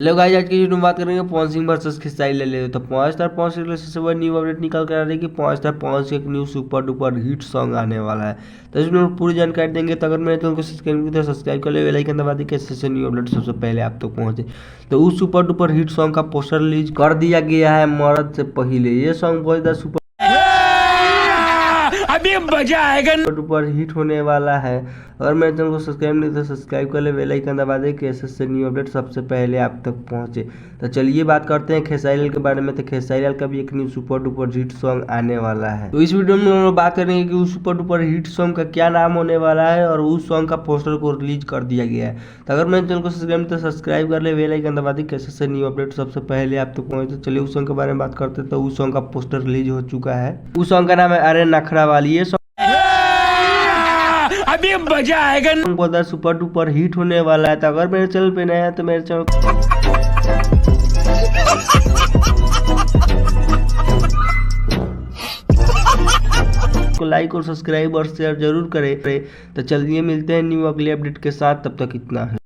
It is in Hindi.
हेलो गाइस, आज की वीडियो में बात करेंगे पवन सिंह वर्सेस खेसारी लाल यादव। तो 5 स्टार 5 के सबसे बड़ी न्यू अपडेट निकल कर आ रही है कि 5 स्टार 5 एक new super duper hit song आने वाला है। तो इसमें हम पूरी जानकारी देंगे। तो अगर मेरे चैनल को सब्सक्राइब नहीं किया तो सब्सक्राइब कर ले, बेल आइकन दबा दी कैसे न्यू अपडेट सबसे पहले आप तक पहुंचे। तो उस सुपर डुपर हिट सॉन्ग का पोस्टर रिलीज कर दिया गया है मरद से पहले। ये सॉन्ग बहुत ज़्यादा सुपर अभी मजा आएगा, सुपर हिट होने वाला है। अगर मेरे चैनल को सब्सक्राइब नहीं तो सब्सक्राइब कर ले, बेल आइकन दबा दे कि ऐसे न्यू अपडेट सबसे पहले आप तक पहुंचे। तो चलिए बात करते हैं खेसारी लाल के बारे में। तो खेसारी लाल का भी एक new super duper hit song आने वाला है। तो इस वीडियो में हम लोग बात करेंगे कि उस सुपर डुपर हिट सॉन्ग का क्या नाम होने वाला है और उस सॉन्ग का पोस्टर को रिलीज कर दिया गया है। तो अगर मेरे चैनल को सब्सक्राइब नहीं तो सब्सक्राइब कर ले, बेल आइकन दबा दी कैसे न्यू अपडेट सबसे पहले आप तक पहुंचे। तो चलिए उस सॉन्ग के बारे में बात करते हैं। तो उस सॉन्ग का पोस्टर रिलीज हो चुका है। उस सॉन्ग का नाम है अरे नखरा वाली। ये अभी मजा आएगा, बहुत ज़्यादा सुपर डुपर हिट होने वाला है। तो अगर मेरे चैनल पे नया है तो मेरे चैनल को लाइक और सब्सक्राइब और शेयर जरूर करें। तो चलिए मिलते हैं न्यू अगले अपडेट के साथ, तब तक इतना है।